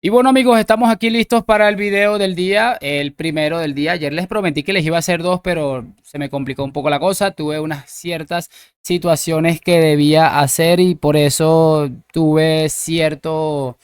Y bueno amigos, estamos aquí listos para el video del día, el primero del día. Ayer les prometí que les iba a hacer dos, pero se me complicó un poco la cosa. Tuve unas ciertas situaciones que debía hacer y por eso tuve cierto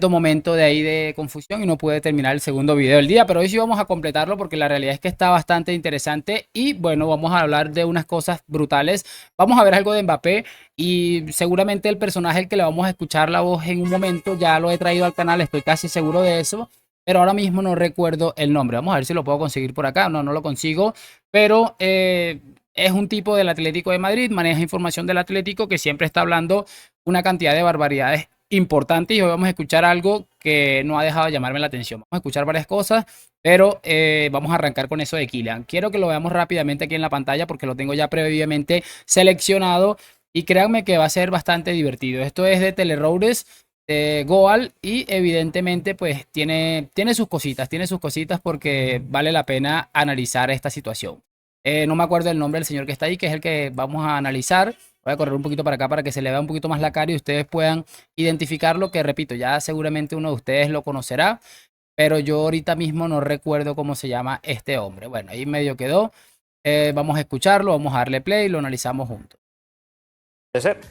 momento de ahí de confusión y no pude terminar el segundo video del día, pero hoy sí vamos a completarlo porque la realidad es que está bastante interesante y bueno, vamos a hablar de unas cosas brutales. Vamos a ver algo de Mbappé y seguramente el personaje al que le vamos a escuchar la voz en un momento ya lo he traído al canal, estoy casi seguro de eso, pero ahora mismo no recuerdo el nombre. Vamos a ver si lo puedo conseguir por acá. No, no lo consigo, pero es un tipo del Atlético de Madrid, maneja información del Atlético que siempre está hablando una cantidad de barbaridades importante y hoy vamos a escuchar algo que no ha dejado de llamarme la atención. Vamos a escuchar varias cosas, pero vamos a arrancar con eso de Kylian. Quiero que lo veamos rápidamente aquí en la pantalla porque lo tengo ya previamente seleccionado y créanme que va a ser bastante divertido. Esto es de Teleroures, de Goal y evidentemente pues tiene sus cositas porque vale la pena analizar esta situación. No me acuerdo el nombre del señor que está ahí, que es el que vamos a analizar. Voy a correr un poquito para acá para que se le vea un poquito más la cara y ustedes puedan identificarlo, que repito, ya seguramente uno de ustedes lo conocerá, pero yo ahorita mismo no recuerdo cómo se llama este hombre. Bueno, ahí medio quedó. Vamos a escucharlo, vamos a darle play y lo analizamos juntos. Puede ser.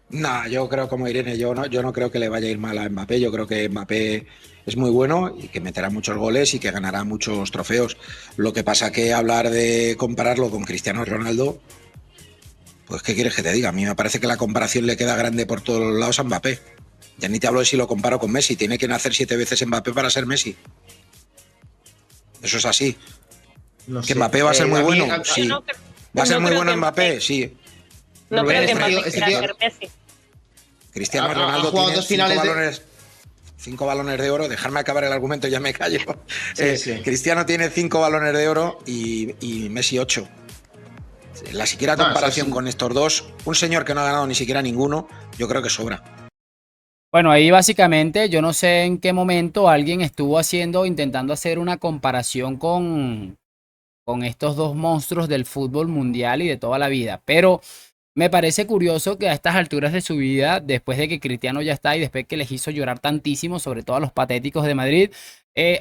No, yo creo como Irene, yo no creo que le vaya a ir mal a Mbappé. Yo creo que Mbappé es muy bueno y que meterá muchos goles y que ganará muchos trofeos. Lo que pasa que hablar de compararlo con Cristiano Ronaldo, pues ¿qué quieres que te diga? A mí me parece que la comparación le queda grande por todos los lados a Mbappé. Ya ni te hablo de si lo comparo con Messi. Tiene que nacer 7 veces Mbappé para ser Messi. Eso es así. No ¿Que sé. Mbappé va a ser muy A mí, bueno? Sí. No, ¿Va a ser no muy creo bueno que Mbappé? Mbappé, Sí. no Rubén, creo que este tío, Mbappé este quiera tío ser Messi. Cristiano ha Ronaldo jugado tiene dos finales de. cinco balones de oro. Dejarme acabar el argumento, ya me callo. Sí. Cristiano tiene 5 balones de oro y Messi 8. La siquiera No, eso comparación sí. con estos dos, un señor que no ha ganado ni siquiera ninguno, yo creo que sobra. Bueno, ahí básicamente yo no sé en qué momento alguien estuvo intentando hacer una comparación con estos dos monstruos del fútbol mundial y de toda la vida, pero me parece curioso que a estas alturas de su vida, después de que Cristiano ya está y después que les hizo llorar tantísimo, sobre todo a los patéticos de Madrid,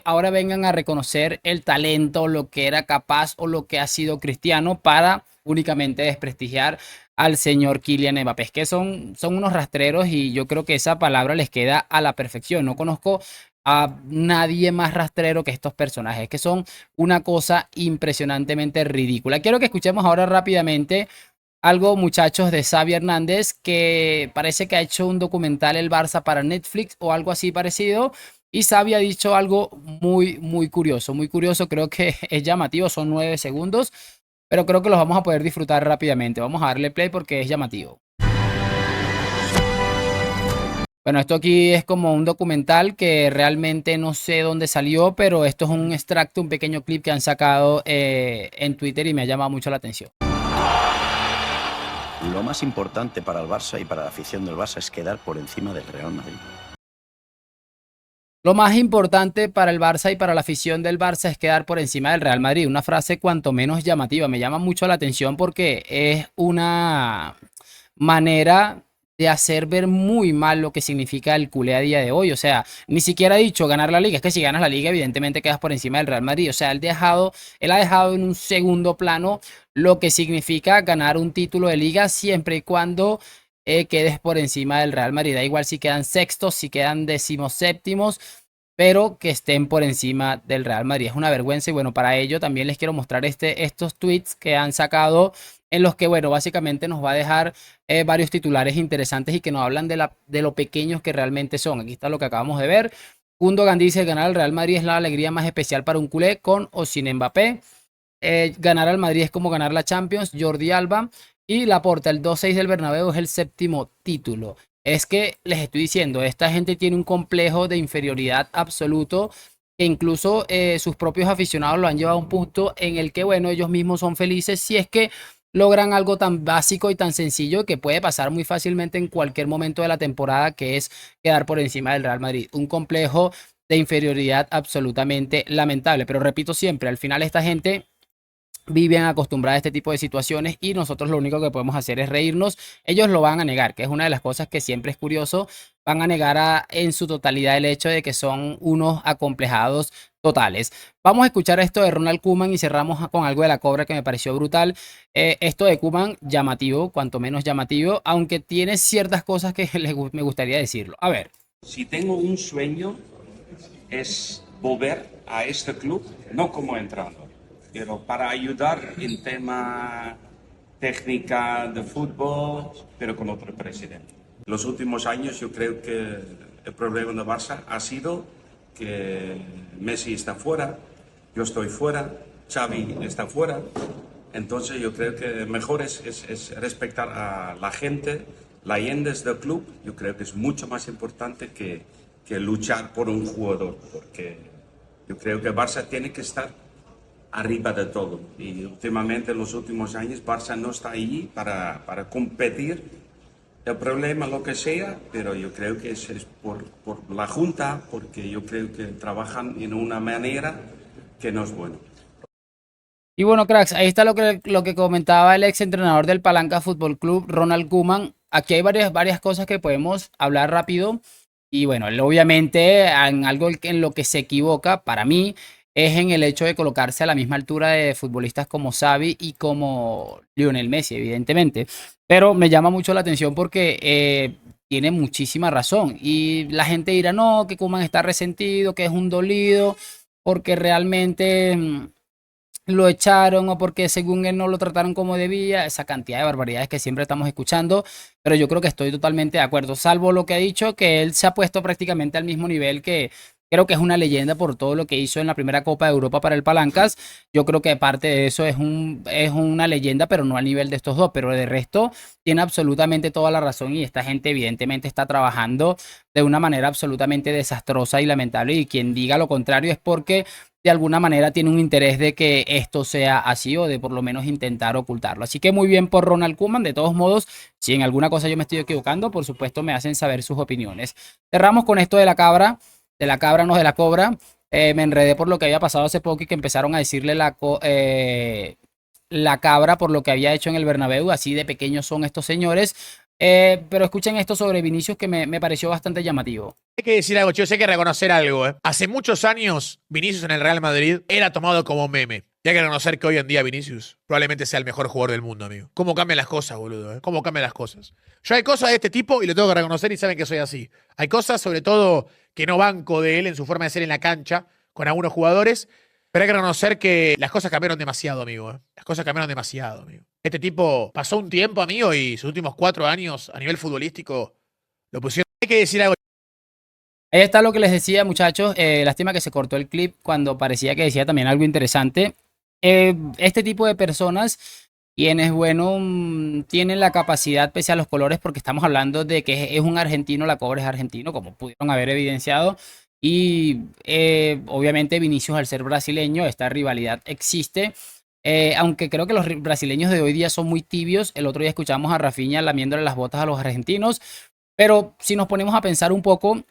ahora vengan a reconocer el talento, lo que era capaz o lo que ha sido Cristiano para únicamente desprestigiar al señor Kylian Mbappé. Es que son unos rastreros y yo creo que esa palabra les queda a la perfección. No conozco a nadie más rastrero que estos personajes, que son una cosa impresionantemente ridícula. Quiero que escuchemos ahora rápidamente algo, muchachos, de Xavi Hernández, que parece que ha hecho un documental el Barça para Netflix o algo así parecido. Y Xavi ha dicho algo muy curioso, muy curioso. Creo que es llamativo, son 9 segundos, pero creo que los vamos a poder disfrutar rápidamente. Vamos a darle play porque es llamativo. Bueno, esto aquí es como un documental que realmente no sé dónde salió, pero esto es un extracto, un pequeño clip que han sacado en Twitter y me ha llamado mucho la atención. Lo más importante para el Barça y para la afición del Barça es quedar por encima del Real Madrid. Lo más importante para el Barça y para la afición del Barça es quedar por encima del Real Madrid. Una frase cuanto menos llamativa. Me llama mucho la atención porque es una manera de hacer ver muy mal lo que significa el culé a día de hoy. O sea, ni siquiera ha dicho ganar la liga. Es que si ganas la liga, evidentemente quedas por encima del Real Madrid. O sea, él ha dejado en un segundo plano lo que significa ganar un título de liga siempre y cuando quedes por encima del Real Madrid. Da igual si quedan sextos, si quedan decimoséptimos, pero que estén por encima del Real Madrid. Es una vergüenza y bueno, para ello también les quiero mostrar estos tweets que han sacado en los que, bueno, básicamente nos va a dejar varios titulares interesantes y que nos hablan de lo pequeños que realmente son. Aquí está lo que acabamos de ver. Gundogan dice, ganar al Real Madrid es la alegría más especial para un culé, con o sin Mbappé. Ganar al Madrid es como ganar la Champions, Jordi Alba. Y Laporta, el 2-6 del Bernabéu es el séptimo título. Es que les estoy diciendo, esta gente tiene un complejo de inferioridad absoluto que incluso sus propios aficionados lo han llevado a un punto en el que, bueno, ellos mismos son felices si es que logran algo tan básico y tan sencillo que puede pasar muy fácilmente en cualquier momento de la temporada, que es quedar por encima del Real Madrid. Un complejo de inferioridad absolutamente lamentable. Pero repito siempre, al final esta gente viven acostumbradas a este tipo de situaciones y nosotros lo único que podemos hacer es reírnos. Ellos lo van a negar, que es una de las cosas que siempre es curioso van a negar en su totalidad el hecho de que son unos acomplejados totales. Vamos a escuchar esto de Ronald Koeman y cerramos con algo de la Cobra que me pareció brutal. Esto de Koeman, llamativo, cuanto menos llamativo, aunque tiene ciertas cosas que me gustaría decirlo. A ver. Si tengo un sueño es volver a este club, no como entrenador, pero para ayudar en tema técnica de fútbol, pero con otro presidente. Los últimos años yo creo que el problema de Barça ha sido que Messi está fuera, yo estoy fuera, Xavi está fuera, entonces yo creo que mejor es respetar a la gente, la leyendas del club. Yo creo que es mucho más importante que luchar por un jugador, porque yo creo que Barça tiene que estar arriba de todo, y últimamente en los últimos años Barça no está allí para competir. El problema, lo que sea, pero yo creo que es por la Junta, porque yo creo que trabajan en una manera que no es buena. Y bueno, cracks, ahí está lo que comentaba el ex entrenador del Palanca Fútbol Club, Ronald Koeman. Aquí hay varias cosas que podemos hablar rápido. Y bueno, él obviamente en algo en lo que se equivoca, para mí, es en el hecho de colocarse a la misma altura de futbolistas como Xavi y como Lionel Messi, evidentemente. Pero me llama mucho la atención porque tiene muchísima razón. Y la gente dirá, no, que Koeman está resentido, que es un dolido, porque realmente lo echaron o porque según él no lo trataron como debía, esa cantidad de barbaridades que siempre estamos escuchando, pero yo creo que estoy totalmente de acuerdo, salvo lo que ha dicho, que él se ha puesto prácticamente al mismo nivel que creo que es una leyenda por todo lo que hizo en la primera Copa de Europa para el Palancas. Yo creo que parte de eso es una leyenda, pero no al nivel de estos dos, pero de resto tiene absolutamente toda la razón y esta gente evidentemente está trabajando de una manera absolutamente desastrosa y lamentable, y quien diga lo contrario es porque de alguna manera tiene un interés de que esto sea así o de por lo menos intentar ocultarlo. Así que muy bien por Ronald Koeman. De todos modos, si en alguna cosa yo me estoy equivocando, por supuesto me hacen saber sus opiniones. Cerramos con esto de la cabra no de la Cobra. Me enredé por lo que había pasado hace poco y que empezaron a decirle la cabra por lo que había hecho en el Bernabéu. Así de pequeños son estos señores. Pero escuchen esto sobre Vinicius que me pareció bastante llamativo. Hay que decir algo, chicos, hay que reconocer algo. Hace muchos años, Vinicius en el Real Madrid era tomado como meme. Y hay que reconocer que hoy en día Vinicius probablemente sea el mejor jugador del mundo, amigo. ¿Cómo cambian las cosas, boludo? ¿Cómo cambian las cosas? Yo hay cosas de este tipo y lo tengo que reconocer y saben que soy así. Hay cosas, sobre todo, que no banco de él en su forma de ser en la cancha con algunos jugadores, pero hay que reconocer que las cosas cambiaron demasiado, amigo. Las cosas cambiaron demasiado, amigo. Este tipo pasó un tiempo, amigo, y sus últimos 4 años a nivel futbolístico lo pusieron. Hay que decir algo. Ahí está lo que les decía, muchachos. Lástima que se cortó el clip cuando parecía que decía también algo interesante. Este tipo de personas, quienes, bueno, tienen la capacidad, pese a los colores, porque estamos hablando de que es un argentino, la Cobra es argentino, como pudieron haber evidenciado. Y obviamente Vinicius, al ser brasileño, esta rivalidad existe. Aunque creo que los brasileños de hoy día son muy tibios. El otro día escuchamos a Rafinha lamiéndole las botas a los argentinos. Pero si nos ponemos a pensar un poco,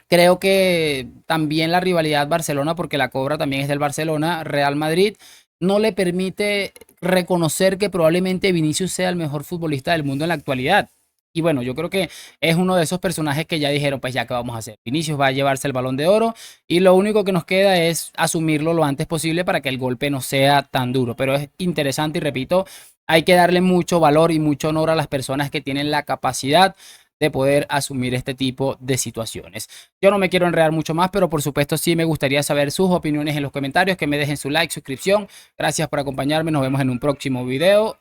creo que también la rivalidad Barcelona, porque la Cobra también es del Barcelona, Real Madrid, no le permite reconocer que probablemente Vinicius sea el mejor futbolista del mundo en la actualidad. Y bueno, yo creo que es uno de esos personajes que ya dijeron, pues ya que vamos a hacer. Vinicius va a llevarse el Balón de Oro y lo único que nos queda es asumirlo lo antes posible para que el golpe no sea tan duro. Pero es interesante y repito, hay que darle mucho valor y mucho honor a las personas que tienen la capacidad de poder asumir este tipo de situaciones. Yo no me quiero enredar mucho más, pero por supuesto sí me gustaría saber sus opiniones en los comentarios, que me dejen su like, suscripción. Gracias por acompañarme, nos vemos en un próximo video.